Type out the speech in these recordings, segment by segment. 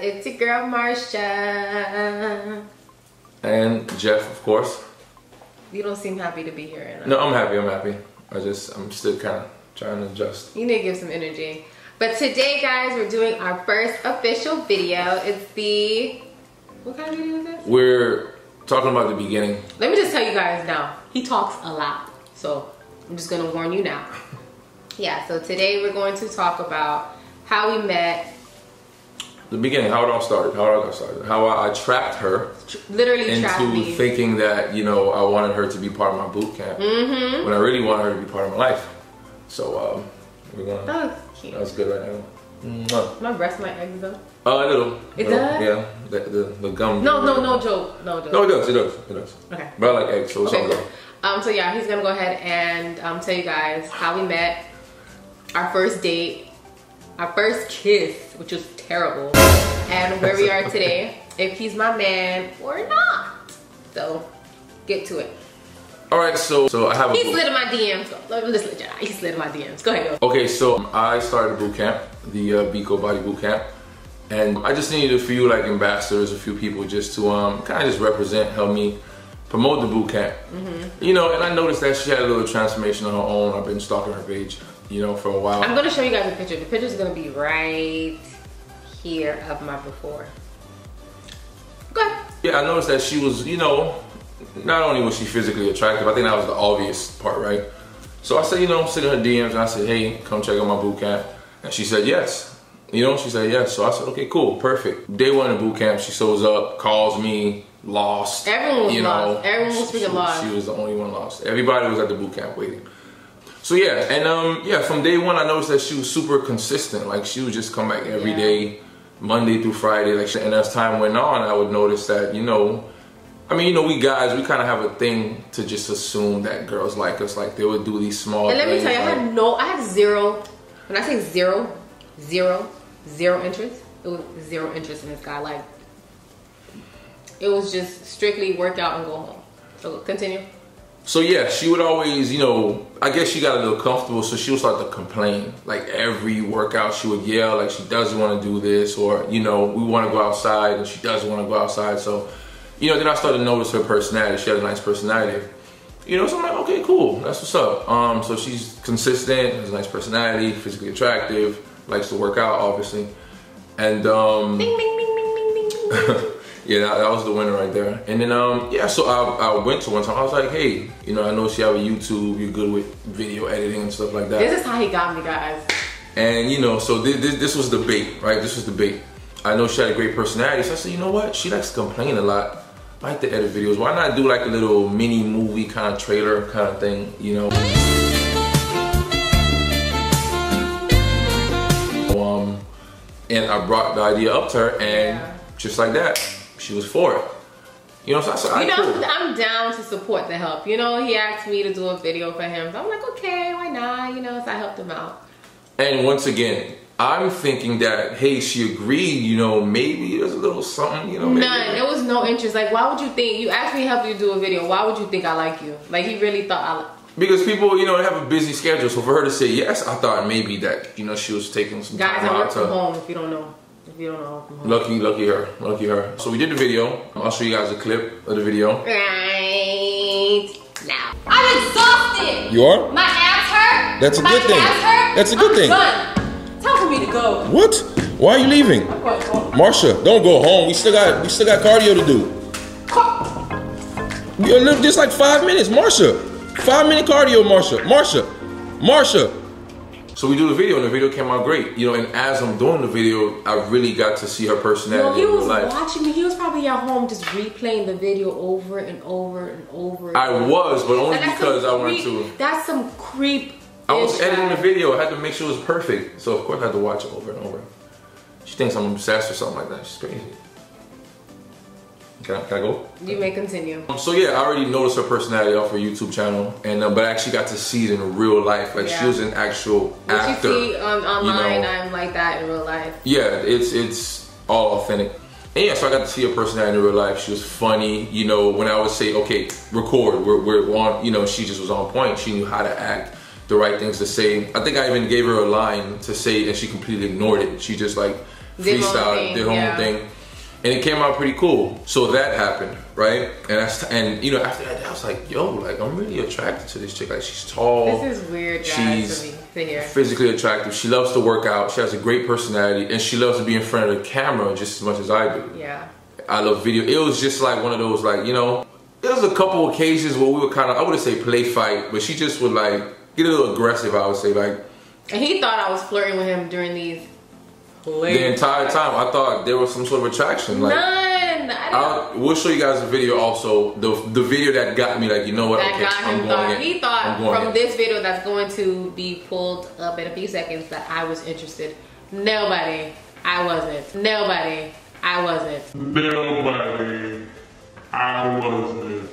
it's your girl Marsha. And Jeff, of course. You don't seem happy to be here. Anna. No, I'm happy. I'm still kind of trying to adjust. You need to give some energy. But today, guys, we're doing our first official video. It's the... What kind of video is this? We're talking about the beginning. Let me just tell you guys now. He talks a lot. So, I'm just going to warn you now. Yeah, so today we're going to talk about how we met. The beginning, how it all started, how I got started. How I trapped her. Literally trapped me. Into thinking that, you know, I wanted her to be part of my boot camp. Mm-hmm. When I really wanted her to be part of my life. So, we're going to... That was cute. That's good right now. Mm-hmm. My breast might exit. A little. It does? Yeah. The gum. No joke. No joke. No, it does. Okay. But I like eggs, so it's all good. So yeah, he's gonna go ahead and tell you guys how we met, our first date, our first kiss, which was terrible, and where we are today, if he's my man or not. So, get to it. Alright, so I have He slid in my DMs. Listen, he slid in my DMs. Go ahead, go. Okay, so I started boot camp, the Biko Body Boot Camp, and I just needed a few like ambassadors, a few people just to kind of just represent, help me promote the boot camp. Mm-hmm. You know, and I noticed that she had a little transformation on her own. I've been stalking her page, you know, for a while. I'm gonna show you guys a picture. The picture's gonna be right here of my before. Go ahead. Yeah, I noticed that she was, you know, not only was she physically attractive, I think that was the obvious part, right? So I said, you know, sit in her DMs and I said, hey, come check out my boot camp. And she said yes. You know, she said yes. So I said, okay, cool, perfect. Day one of boot camp, she shows up, calls me, lost. Everyone was you know, lost. Everyone was freaking lost. She was the only one lost. Everybody was at the boot camp waiting. So yeah, and yeah, from day one I noticed that she was super consistent. Like she would just come back every day, Monday through Friday. Like, and as time went on, I would notice that, you know, I mean, you know, we guys, we kind of have a thing to just assume that girls like us. Like they would do these small things. And let me tell you, like, I had zero, when I say zero interest, it was zero interest in this guy. Like, it was just strictly work out and go home. So continue. So yeah, she would always, you know, I guess she got a little comfortable, so she would start to complain. Like every workout she would yell, like she doesn't want to do this, or, you know, we want to go outside and she doesn't want to go outside. So, you know, then I started to notice her personality. She had a nice personality. You know, so I'm like, okay, cool, that's what's up. So she's consistent, has a nice personality, physically attractive, likes to work out, obviously. And bing, bing, bing, bing, bing, bing, bing. yeah, that was the winner right there. And then yeah, so I went to one time. I was like, hey, you know, I know she have a YouTube. You're good with video editing and stuff like that. This is how he got me, guys. And you know, so this was the bait, right? This was the bait. I know she had a great personality, so I said, you know what? She likes to complain a lot. I like to edit videos. Why not do like a little mini movie kind of trailer kind of thing, you know? And I brought the idea up to her, and just like that, she was for it. You know, so I said, you know, cool. I'm down to support the help. You know, he asked me to do a video for him. So I'm like, okay, why not? You know, so I helped him out. And once again, I'm thinking that, hey, she agreed, you know, maybe there's a little something, you know. Maybe. None. There was no interest. Like, why would you think, you asked me to help you do a video, why would you think I like you? Like, he really thought I like. Because people, you know, have a busy schedule. So for her to say yes, I thought maybe that, you know, she was taking some time out. Guys, I work from home, if you don't know. If you don't know, from home. Lucky her. So we did the video. I'll show you guys a clip of the video. Right now. I'm exhausted. You are? My abs hurt. That's a good thing. That's a good thing. Done. Time for me to go. What? Why are you leaving? I'm going home. Marsha, don't go home. We still got cardio to do. You're little, just like 5 minutes, Marsha. 5-minute cardio, Marsha. So we do the video, and the video came out great. You know, and as I'm doing the video, I really got to see her personality. No, he was watching me. He was probably at home just replaying the video over and over and over. I was, but only because I wanted to. That's some creep. I was editing the video. I had to make sure it was perfect. So of course I had to watch it over and over. She thinks I'm obsessed or something like that. She's crazy. Can I go? You may continue. So yeah, I already noticed her personality off her YouTube channel, and but I actually got to see it in real life. Like she was an actual actor. You see online, you know? I'm like that in real life. Yeah, it's all authentic. And yeah, so I got to see her personality in real life. She was funny. You know, when I would say, okay, record, we're on. You know, she just was on point. She knew how to act, the right things to say. I think I even gave her a line to say, and she completely ignored it. She just like freestyle, did her own thing. And it came out pretty cool. So that happened, right? And you know, after that, I was like, yo, like I'm really attracted to this chick. Like she's tall. This is weird, guys, she's to hear. physically attractive. She loves to work out. She has a great personality, and she loves to be in front of the camera just as much as I do. Yeah. I love video. It was just like one of those, like, you know, there was a couple occasions where we were kind of, I wouldn't say play fight, but she just would like get a little aggressive, I would say, like. And he thought I was flirting with him during these the entire time. I thought there was some sort of attraction. Like, none. We'll show you guys a video also. The video that got me, like, you know what? That okay, got him thought. He thought from in. this video that's going to be pulled up in a few seconds that I was interested. Nobody. I wasn't. Nobody. I wasn't. Nobody. I wasn't.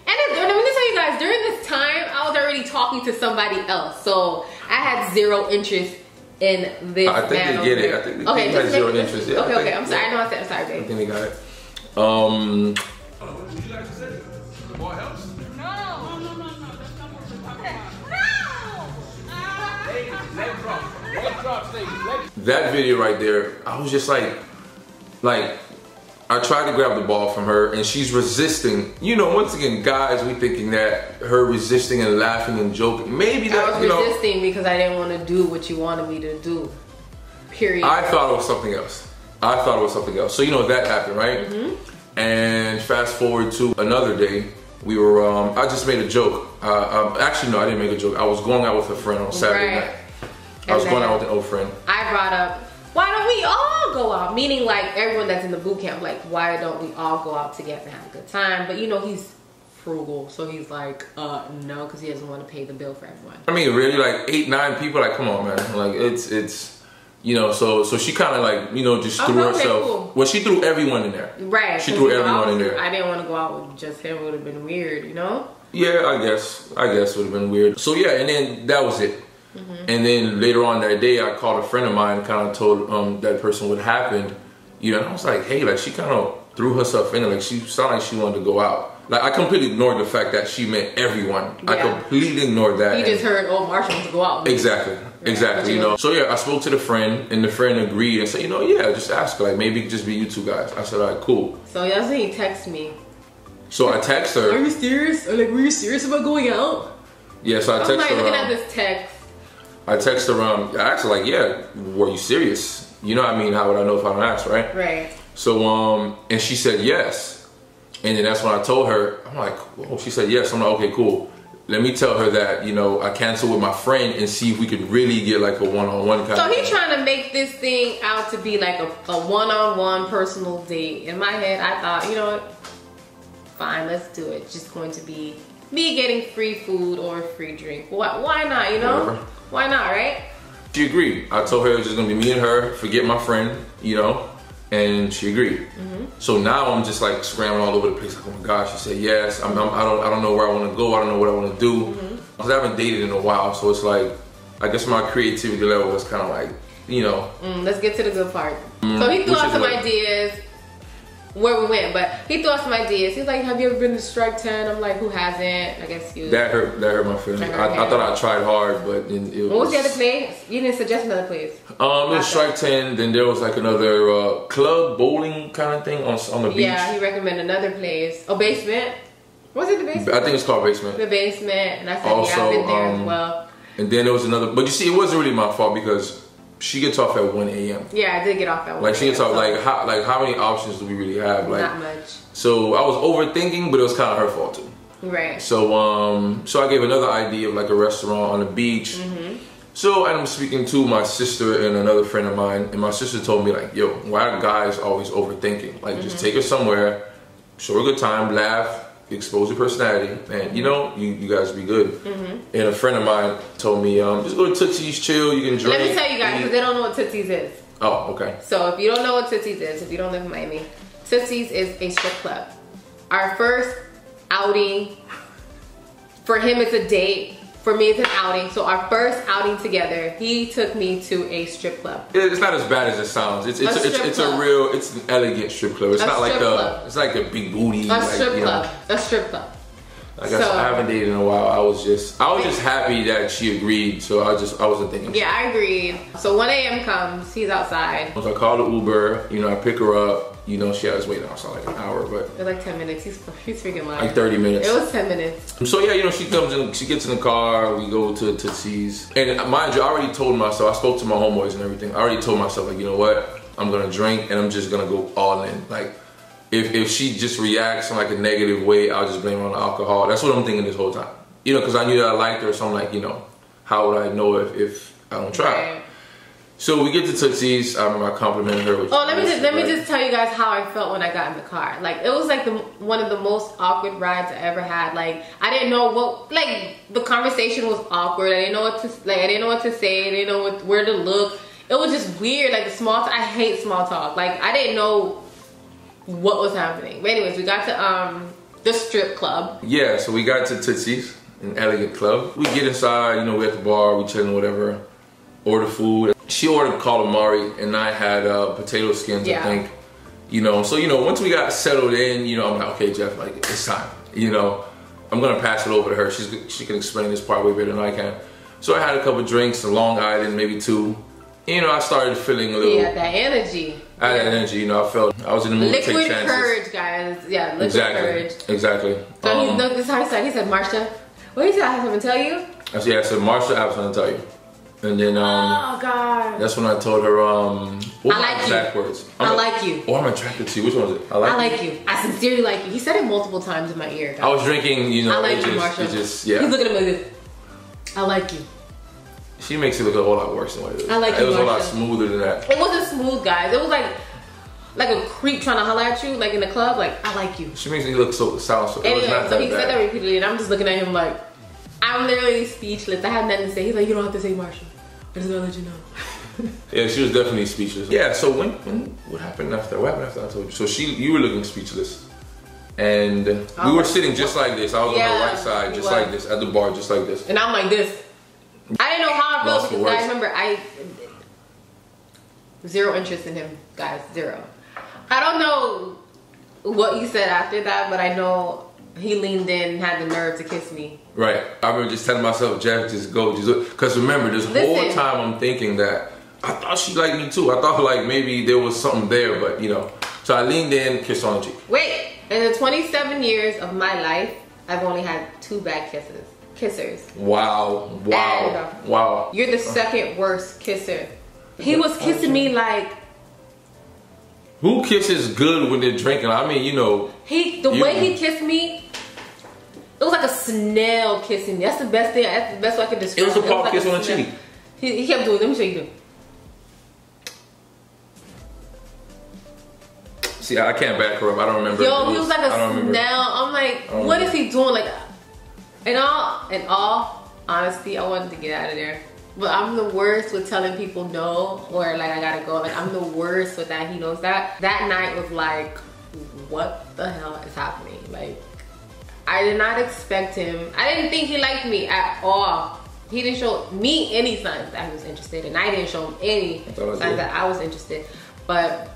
And let me tell you guys, during this time, I was already talking to somebody else. So I had zero interest in this. I think they get it. I think they had zero interest. Yeah, okay, I'm sorry. I know I said I'm sorry, babe. I think they got it. What would you like to say? More helps? No. That's not what we're talking about. Leg drop. Leg drop, Stacey. That video right there, I was just like I tried to grab the ball from her and she's resisting. You know, once again, guys, we thinking that her resisting and laughing and joking. Maybe that, I was resisting because I didn't want to do what you wanted me to do. Period. I thought it was something else. So, you know, that happened, right? Mm-hmm. And fast forward to another day, we were, I just made a joke. Actually, no, I didn't make a joke. I was going out with a friend on Saturday night. I was going out with an old friend. I brought up, why don't we all go out? Meaning like everyone that's in the boot camp, like why don't we all go out together and have a good time? But you know, he's frugal, so he's like, no, because he doesn't want to pay the bill for everyone. I mean, really, like 8, 9 people, like, come on, man. Like, it's, you know, so she kind of like, you know, just threw herself. Cool. Well, she threw everyone in there. Right. She threw everyone in there. I didn't want to go out with just him. It would have been weird, you know? Yeah, I guess it would have been weird. So yeah, and then that was it. Mm-hmm. And then later on that day, I called a friend of mine and kind of told that person what happened. You know, and I was like, hey, like she kind of threw herself in it. Like she sounded like she wanted to go out. Like I completely ignored the fact that she meant everyone. Yeah. I completely ignored that. You just heard, oh, Marsha wants to go out. Exactly. Exactly. You know. So yeah, I spoke to the friend and the friend agreed and said, you know, yeah, just ask her. Like maybe it could just be you two guys. I said, all right, cool. So yesterday he texted me. So I text her. Are you serious? Like, were you serious about going out? Yeah, so I text her. I'm like looking at this text. I text her I asked her like, yeah, were you serious? You know what I mean? How would I know if I don't ask, right? Right. So, and she said yes. And then that's when I told her, I'm like, well, she said yes. I'm like, okay, cool. Let me tell her that, you know, I canceled with my friend and see if we could really get like a one-on-one kind of thing. So he's trying to make this thing out to be like a one-on-one personal date. In my head, I thought, you know what? Fine, let's do it. It's just going to be me getting free food or a free drink. Why not, you know? Whatever. Why not, right? She agreed. I told her it was just gonna be me and her, forget my friend, you know, and she agreed. Mm-hmm. So now I'm just like scrambling all over the place. Like, oh my gosh, she said yes. I don't know where I want to go. I don't know what I want to do. Mm-hmm. Because I haven't dated in a while, so it's like, I guess my creativity level was kind of like, you know. Let's get to the good part. So he threw out some ideas. Where we went, but he threw out some ideas. He's like, have you ever been to Strike 10? I'm like, who hasn't? I guess you. That hurt my feelings. I thought I tried hard, but it what was the other place? You didn't suggest another place. It was Strike 10, then there was like another club bowling kind of thing on the beach. Yeah, he recommended another place. Oh, Basement? Was it the Basement? I think it's called Basement. The Basement, and I said, also, yeah, I've been there as well. And then there was another, but you see, it wasn't really my fault because she gets off at 1 a.m. Yeah, I did get off at 1 a.m. Like she gets off, like how many options do we really have? Like not much. So I was overthinking, but it was kind of her fault too. Right. So so I gave another idea of like a restaurant on the beach. Mm-hmm. So I'm speaking to my sister and another friend of mine, and my sister told me like, yo, why are guys always overthinking? Like just take her somewhere, show her a good time, laugh, expose your personality, and you know, you guys be good. Mm-hmm. And a friend of mine told me, just go to Tootsie's, chill, you can drink. Let me tell you guys, because they don't know what Tootsie's is. Oh, okay. So if you don't know what Tootsie's is, if you don't live in Miami, Tootsie's is a strip club. Our first outing, for him it's a date, for me it's an outing. So our first outing together, he took me to a strip club. It's not as bad as it sounds. It's an elegant strip club. It's not like it's like a big booty. A strip club. A strip club. I guess I haven't dated in a while. I was just happy that she agreed. So I wasn't thinking. Yeah, I agreed. So 1 a.m. comes, he's outside. So I called the Uber, you know, I pick her up. You know, she has waiting outside like an hour, but It was like 10 minutes. He's freaking lying. like 30 minutes. It was 10 minutes. So yeah, you know, she comes in, she gets in the car, we go to Tootsie's. And mind you, I already told myself, I spoke to my homeboys and everything. I already told myself, like, you know what? I'm gonna drink and I'm just gonna go all in. Like, if she just reacts in like a negative way, I'll just blame her on the alcohol. That's what I'm thinking this whole time. You know, because I knew that I liked her, so I'm like, you know, how would I know if I don't try? Right. So we get to Tootsie's. I remember I complimented her. Oh, let me just tell you guys how I felt when I got in the car. Like, it was like one of the most awkward rides I ever had. Like, I didn't know what, like, the conversation was awkward. I didn't know what to say. I didn't know where to look. It was just weird. Like, the small talk. I hate small talk. Like, I didn't know what was happening. But anyways, we got to the strip club. Yeah, so we got to Tootsie's, an elegant club. We get inside, you know, we're at the bar, we chilling, whatever. Order food. She ordered calamari and I had potato skins, I think. You know, so, you know, once we got settled in, you know, I'm like, okay, Jeff, like, it's time. You know, I'm gonna pass it over to her. She can explain this part way better than I can. So I had a couple drinks, a Long Island, maybe 2. And, you know, I started feeling a little. Yeah, that energy. I had that energy, you know, I was in the mood to take Liquid chances. courage, guys. Yeah, liquid courage. Exactly. So this is how he said. He said, Marsha, what did he say? I have something to tell you? I said, Marsha, I have something to tell you. And then, oh God. that's when I told her, what I like my exact you. words? I like you. Or I'm attracted to you. Which one was it? I like you. I sincerely like you. He said it multiple times in my ear, guys. I was drinking, you know, I like you, Marsha. yeah. He's looking at me like this. I like you. She makes it look a whole lot worse than what it is. I like you, It was a lot Marsha. smoother than that. It wasn't smooth, guys. It was like a creep trying to holler at you, like in the club. Like, I like you. She makes me look sound so. It was Anyway, not so that he bad. said that repeatedly, and I'm just looking at him like, I'm literally speechless. I have nothing to say. He's like, you don't have to say Marsha. I just gotta let you know. Yeah, she was definitely speechless. Yeah. So what happened after? What happened after I told you? So you were looking speechless, and we were sitting just like this. I was on her right side, just like this, at the bar, just like this. And I'm like this. I didn't know how I felt Lost for because I words. remember zero interest in him, guys, zero. I don't know what you said after that, but I know he leaned in and had the nerve to kiss me. Right. I remember just telling myself, Jeff, just go, just look. Because remember, this whole time I'm thinking that I thought she liked me too. I thought like maybe there was something there, but you know. So I leaned in, kissed on the cheek. Wait, in the 27 years of my life, I've only had 2 bad kissers. Wow. Wow. You're the second worst kisser. He was kissing me like. Who kisses good when they're drinking? I mean, you know. The way he kissed me, it was like a snail kissing me. That's the best thing. That's the best way I could describe It was a paw like kiss on the snail. cheek. He kept doing. Let me show you. See, I can't back her up. I don't remember. Yo, he was like a I don't remember. snail. I'm like, what is he doing? Like, in all honesty, I wanted to get out of there. But I'm the worst with telling people no, or like I gotta go. Like, I'm the worst with that. He knows that. That night was like, what the hell is happening? Like, I did not expect him. I didn't think he liked me at all. He didn't show me any signs that he was interested, and I didn't show him any signs that I was interested. But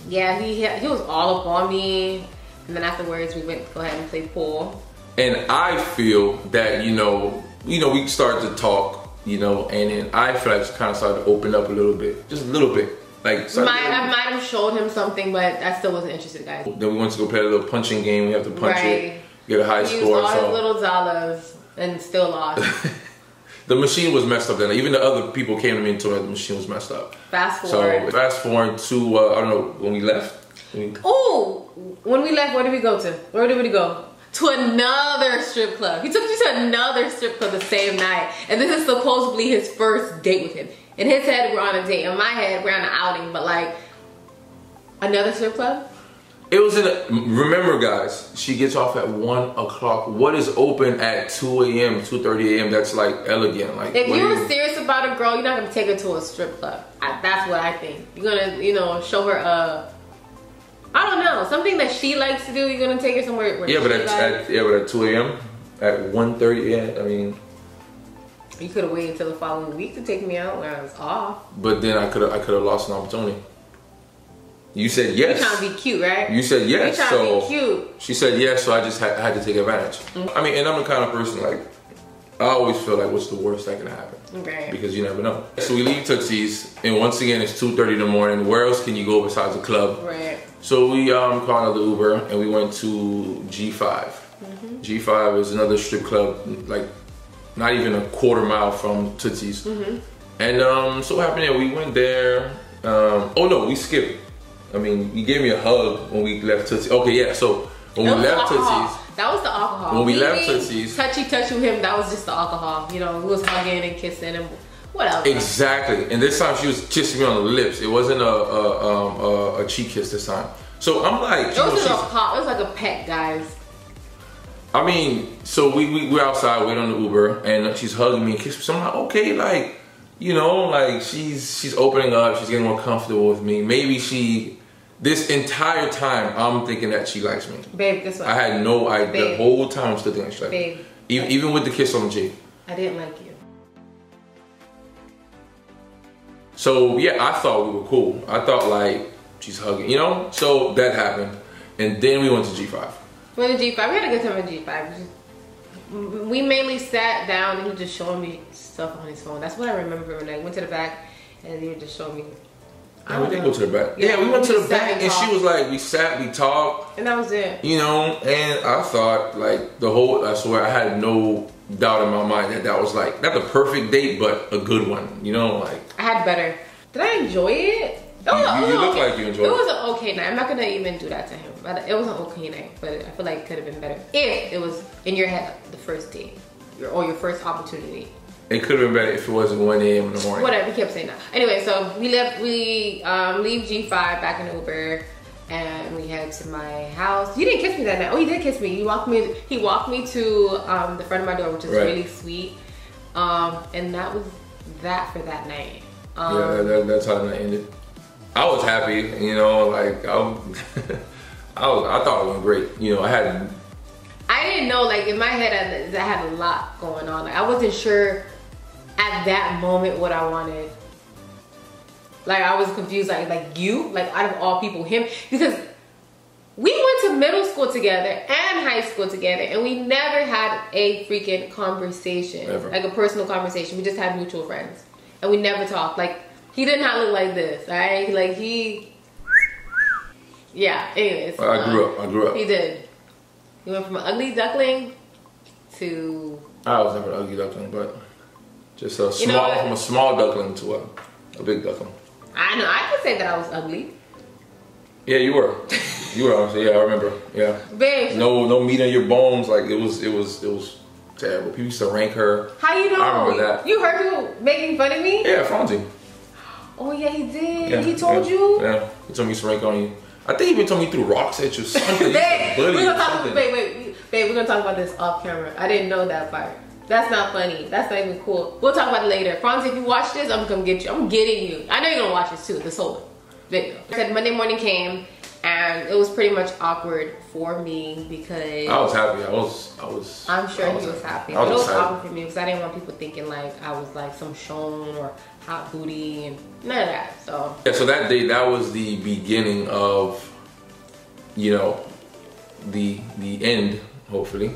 yeah, he was all up on me. And then afterwards, we went to go ahead and play pool. And I feel that, you know, we started to talk, you know, and then I feel like it kind of started to open up a little bit. Just a little bit. Like, I might have showed him something, but I still wasn't interested, guys. Then we went to go play a little punching game. We have to punch it, get a high He score. used all his little dollars and still lost. The machine was messed up then. Even the other people came to me and told me the machine was messed up. Fast forward. So fast forward to, I don't know, when we left. Oh, when we left, where did we go to? Where did we go? To another strip club. He took me to another strip club the same night. And this is supposedly his first date with him. In his head, we're on a date. In my head, we're on an outing. But like, another strip club? It was remember guys, she gets off at 1 o'clock. What is open at 2 a.m., 2:30 a.m.? That's like elegant. Like, if you're serious about a girl, you're not going to take her to a strip club. That's what I think. You're going to, you know, show her I don't know, something that she likes to do. You're going to take her somewhere where but at 2 a.m., at 1:30 a.m., I mean. You could have waited until the following week to take me out when I was off. But then I could have lost an opportunity. You said yes. You trying to be cute, right? You said yes. You trying to be cute. She said yes, so I just had to take advantage. I mean, and I'm the kind of person, like, I always feel like what's the worst that can happen? Right. Because you never know. So we leave Tootsie's, and once again, it's 2:30 in the morning. Where else can you go besides a club? Right. So we called another Uber, and we went to G5. G5 is another strip club, like, not even a quarter mile from Tootsie's. And so what happened there, we went there. Oh no, we skipped. I mean, you gave me a hug when we left Tootsie's. Okay, yeah, so when we left Tootsie's. That was the alcohol. When we left Tootsie's. Touchy with him, that was just the alcohol. You know, we was hugging and kissing and whatever. Exactly. And this time she was kissing me on the lips. It wasn't a cheek kiss this time. So I'm like, it wasn't a pop, it was like a peck, guys. I mean, so we're outside waiting on the Uber, and she's hugging me and kissing me. So I'm like, okay, like, you know, like she's opening up, she's getting more comfortable with me. Maybe this entire time I'm thinking that she likes me. Babe, guess what? I had no idea. Babe. The whole time I'm still thinking she likes me. Even with the kiss on the cheek. I didn't like you. So yeah, I thought we were cool. I thought like she's hugging, you know? So that happened. And then we went to G5. We went to G5. We had a good time at G5. We mainly sat down and he was just showing me stuff on his phone. That's what I remember when I went to the back and he was just showing me. Yeah, we did go to the back. Yeah, we went to the back and she was like, we sat, we talked. And that was it. You know, and I thought like I swear I had no doubt in my mind that was like, not the perfect date, but a good one. You know, like. I had better. Did I enjoy it? You look like you enjoyed it. It was an okay night. I'm not gonna even do that to him. But it was an okay night, but I feel like it could have been better if it was in your head the first date or your first opportunity. It could have been better if it wasn't 1 a.m. in the morning. Whatever, he kept saying that. Anyway, so we leave G5 back in Uber and we head to my house. You didn't kiss me that night. Oh, he did kiss me. He walked me to the front of my door, which is really sweet. And that was that for that night. Yeah, that's how the night ended. I was happy, you know, like I thought it went great. You know, I didn't know, like in my head I had a lot going on. Like I wasn't sure at that moment what I wanted. Like I was confused, like out of all people, him, because we went to middle school together and high school together and we never had a freaking conversation. Never. Like a personal conversation. We just had mutual friends. And we never talked. Like he did not look like this, alright? Like yeah, anyways. I grew up. He did. He went from an ugly duckling to... I was never an ugly duckling, but just from a small duckling to a big duckling. I know, I could say that I was ugly. Yeah, you were. You were honestly, yeah, I remember. Yeah. Babe. No meat on your bones, like it was terrible. People used to rank her. How you know? I remember that. You heard people making fun of me? Yeah, Fonzie. Oh yeah, he did. Yeah, he told you? Yeah, he told me he used to rank on you. I think he even told me he threw rocks at you or something. Babe, we're gonna talk about this off camera. I didn't know that part. That's not funny. That's not even cool. We'll talk about it later. Fonzie, if you watch this, I'm gonna come get you. I'm getting you. I know you're gonna watch this too, this whole video. I said Monday morning came and it was pretty much awkward for me because I was happy. I'm sure he was happy. But it was awkward for me because I didn't want people thinking like I was like some shown or hot booty and none of that. So yeah, so that day, that was the beginning of, you know, the end, hopefully.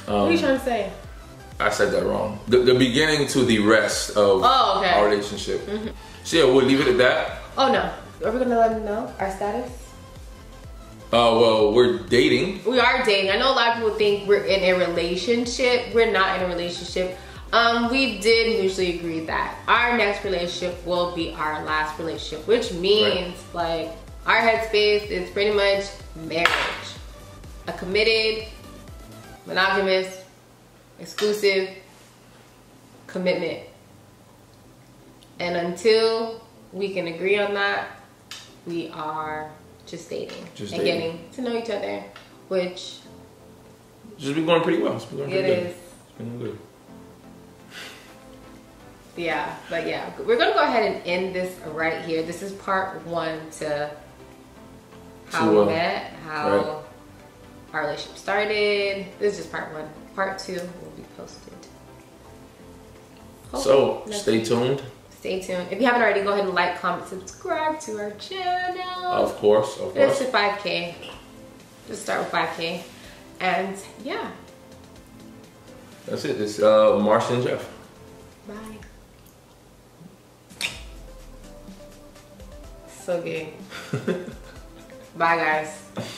what are you trying to say? I said that wrong. The beginning to the rest of our relationship. So yeah, we'll leave it at that. Oh no. Are we gonna let him know our status? Well, we're dating. We are dating. I know a lot of people think we're in a relationship. We're not in a relationship. We did mutually agree that our next relationship will be our last relationship, which means like our headspace is pretty much marriage. A committed, monogamous, exclusive commitment. And until we can agree on that, we are just dating getting to know each other, which just been going pretty well. It's been going pretty good. It's been good. Yeah, but yeah, we're gonna go ahead and end this right here. This is part 1 to how we met, how our relationship started. This is just part 1. Part 2 will be posted. So stay tuned. stay tuned. If you haven't already, go ahead and like, comment, subscribe to our channel. Of course, of Let's course. to 5K. Just start with 5K. And yeah. That's it. It's Marsha and Jeff. Bye. So gay. Bye, guys.